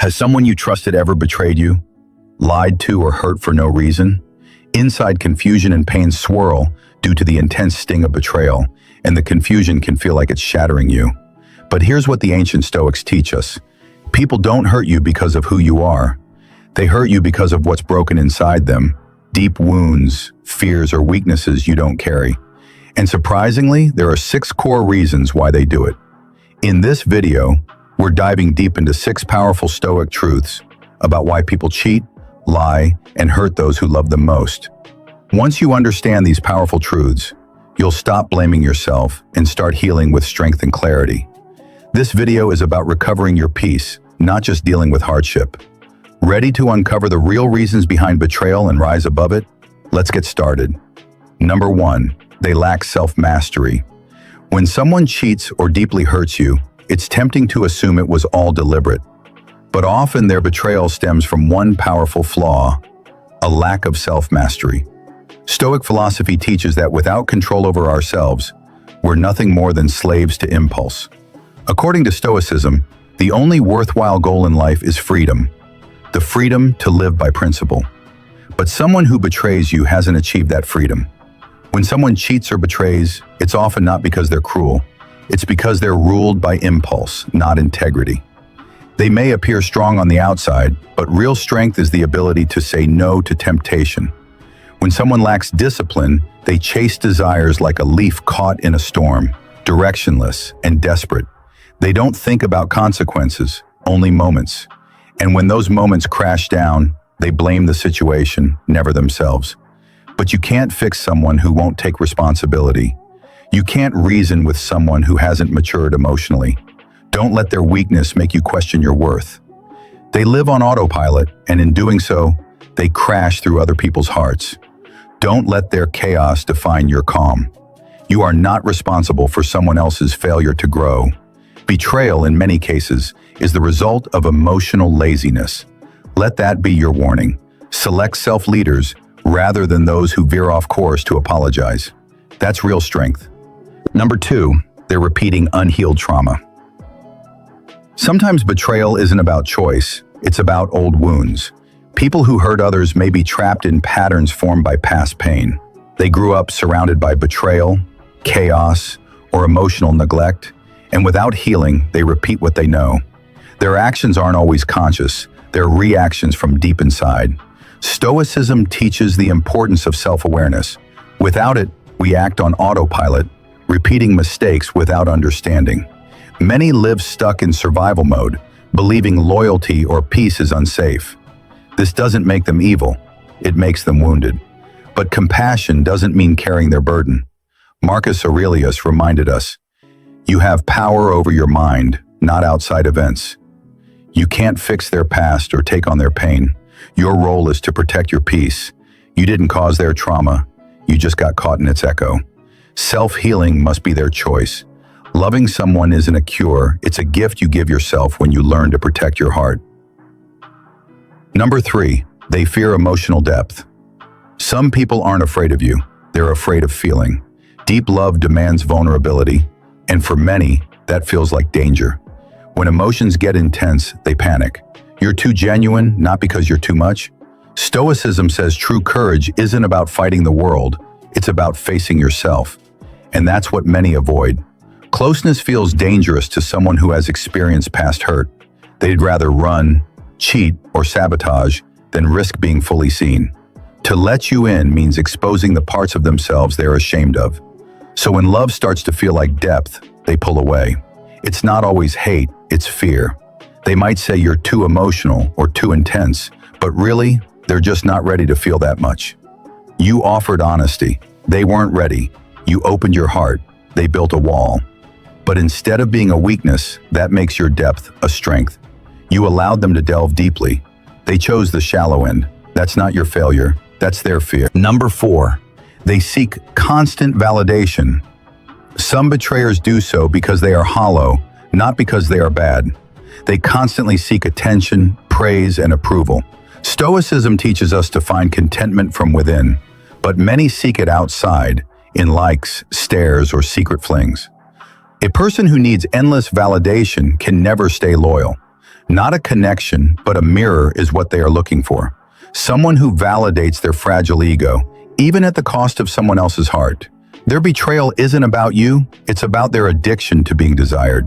Has someone you trusted ever betrayed you, lied to, or hurt for no reason? Inside, confusion and pain swirl due to the intense sting of betrayal, and the confusion can feel like it's shattering you. But here's what the ancient Stoics teach us. People don't hurt you because of who you are. They hurt you because of what's broken inside them, deep wounds, fears, or weaknesses you don't carry. And surprisingly, there are 6 core reasons why they do it. In this video, we're diving deep into 6 powerful Stoic truths about why people cheat, lie, and hurt those who love them most. Once you understand these powerful truths, you'll stop blaming yourself and start healing with strength and clarity. This video is about recovering your peace, not just dealing with hardship. Ready to uncover the real reasons behind betrayal and rise above it? Let's get started. Number 1, they lack self-mastery. When someone cheats or deeply hurts you, it's tempting to assume it was all deliberate. But often their betrayal stems from one powerful flaw: a lack of self-mastery. Stoic philosophy teaches that without control over ourselves, we're nothing more than slaves to impulse. According to Stoicism, the only worthwhile goal in life is freedom, the freedom to live by principle. But someone who betrays you hasn't achieved that freedom. When someone cheats or betrays, it's often not because they're cruel. It's because they're ruled by impulse, not integrity. They may appear strong on the outside, but real strength is the ability to say no to temptation. When someone lacks discipline, they chase desires like a leaf caught in a storm, directionless and desperate. They don't think about consequences, only moments. And when those moments crash down, they blame the situation, never themselves. But you can't fix someone who won't take responsibility. You can't reason with someone who hasn't matured emotionally. Don't let their weakness make you question your worth. They live on autopilot, and in doing so, they crash through other people's hearts. Don't let their chaos define your calm. You are not responsible for someone else's failure to grow. Betrayal, in many cases, is the result of emotional laziness. Let that be your warning. Select self-leaders rather than those who veer off course to apologize. That's real strength. Number 2, they're repeating unhealed trauma. Sometimes betrayal isn't about choice, it's about old wounds. People who hurt others may be trapped in patterns formed by past pain. They grew up surrounded by betrayal, chaos, or emotional neglect, and without healing, they repeat what they know. Their actions aren't always conscious, they're reactions from deep inside. Stoicism teaches the importance of self-awareness. Without it, we act on autopilot, repeating mistakes without understanding. Many live stuck in survival mode, believing loyalty or peace is unsafe. This doesn't make them evil, it makes them wounded. But compassion doesn't mean carrying their burden. Marcus Aurelius reminded us, "You have power over your mind, not outside events." You can't fix their past or take on their pain. Your role is to protect your peace. You didn't cause their trauma, you just got caught in its echo. Self-healing must be their choice. Loving someone isn't a cure, it's a gift you give yourself when you learn to protect your heart. Number 3, they fear emotional depth. Some people aren't afraid of you, they're afraid of feeling. Deep love demands vulnerability, and for many, that feels like danger. When emotions get intense, they panic. You're too genuine, not because you're too much. Stoicism says true courage isn't about fighting the world, it's about facing yourself. And that's what many avoid. Closeness feels dangerous to someone who has experienced past hurt. They'd rather run, cheat, or sabotage than risk being fully seen. To let you in means exposing the parts of themselves they're ashamed of. So when love starts to feel like depth, they pull away. It's not always hate, it's fear. They might say you're too emotional or too intense, but really, they're just not ready to feel that much. You offered honesty. They weren't ready. You opened your heart. They built a wall. But instead of being a weakness, that makes your depth a strength. You allowed them to delve deeply. They chose the shallow end. That's not your failure. That's their fear. Number 4, they seek constant validation. Some betrayers do so because they are hollow, not because they are bad. They constantly seek attention, praise, and approval. Stoicism teaches us to find contentment from within, but many seek it outside, in likes, stares, or secret flings. A person who needs endless validation can never stay loyal. Not a connection, but a mirror is what they are looking for. Someone who validates their fragile ego, even at the cost of someone else's heart. Their betrayal isn't about you, it's about their addiction to being desired.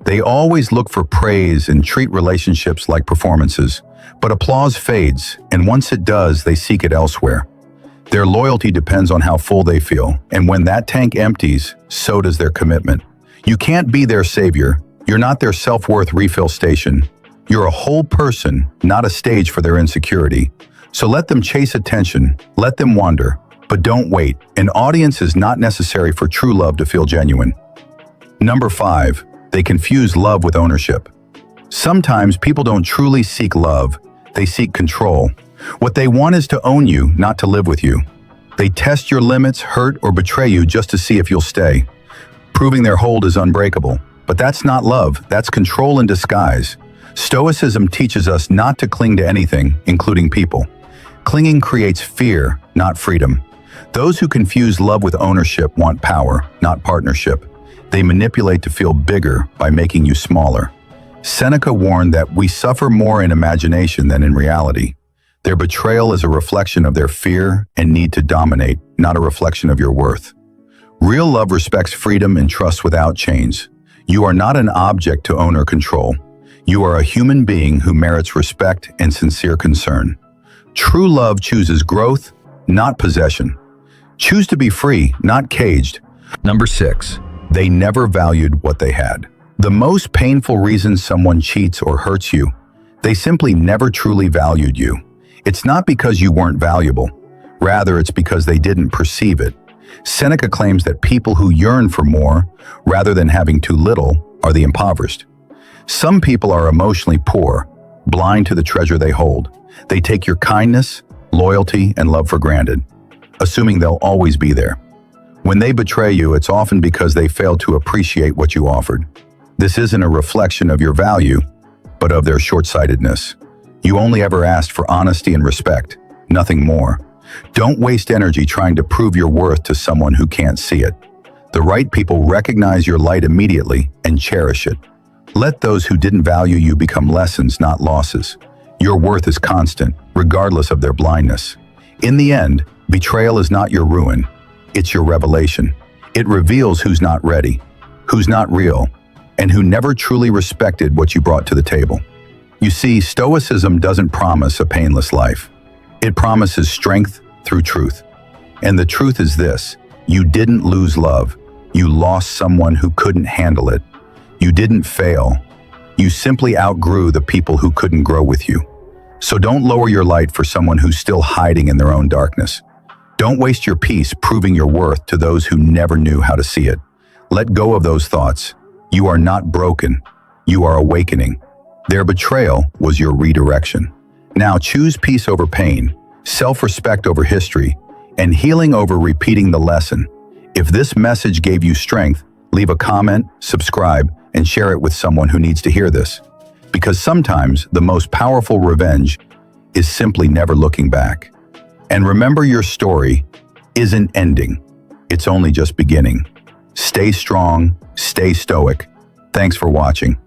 They always look for praise and treat relationships like performances, but applause fades, and once it does, they seek it elsewhere. Their loyalty depends on how full they feel, and when that tank empties, so does their commitment. You can't be their savior. You're not their self-worth refill station. You're a whole person, not a stage for their insecurity. So let them chase attention, let them wander, but don't wait. An audience is not necessary for true love to feel genuine. Number 5, they confuse love with ownership. Sometimes people don't truly seek love, they seek control. What they want is to own you, not to live with you. They test your limits, hurt, or betray you just to see if you'll stay. Proving their hold is unbreakable. But that's not love, that's control in disguise. Stoicism teaches us not to cling to anything, including people. Clinging creates fear, not freedom. Those who confuse love with ownership want power, not partnership. They manipulate to feel bigger by making you smaller. Seneca warned that we suffer more in imagination than in reality. Their betrayal is a reflection of their fear and need to dominate, not a reflection of your worth. Real love respects freedom and trusts without chains. You are not an object to own or control. You are a human being who merits respect and sincere concern. True love chooses growth, not possession. Choose to be free, not caged. Number 6, they never valued what they had. The most painful reason someone cheats or hurts you, they simply never truly valued you. It's not because you weren't valuable. Rather, it's because they didn't perceive it. Seneca claims that people who yearn for more, rather than having too little, are the impoverished. Some people are emotionally poor, blind to the treasure they hold. They take your kindness, loyalty, and love for granted, assuming they'll always be there. When they betray you, it's often because they failed to appreciate what you offered. This isn't a reflection of your value, but of their short-sightedness. You only ever asked for honesty and respect, nothing more. Don't waste energy trying to prove your worth to someone who can't see it. The right people recognize your light immediately and cherish it. Let those who didn't value you become lessons, not losses. Your worth is constant, regardless of their blindness. In the end, betrayal is not your ruin. It's your revelation. It reveals who's not ready, who's not real, and who never truly respected what you brought to the table. You see, Stoicism doesn't promise a painless life. It promises strength through truth. And the truth is this: you didn't lose love. You lost someone who couldn't handle it. You didn't fail. You simply outgrew the people who couldn't grow with you. So don't lower your light for someone who's still hiding in their own darkness. Don't waste your peace proving your worth to those who never knew how to see it. Let go of those thoughts. You are not broken. You are awakening. Their betrayal was your redirection. Now choose peace over pain, self-respect over history, and healing over repeating the lesson. If this message gave you strength, leave a comment, subscribe, and share it with someone who needs to hear this. Because sometimes the most powerful revenge is simply never looking back. And remember, your story isn't ending. It's only just beginning. Stay strong, stay stoic. Thanks for watching.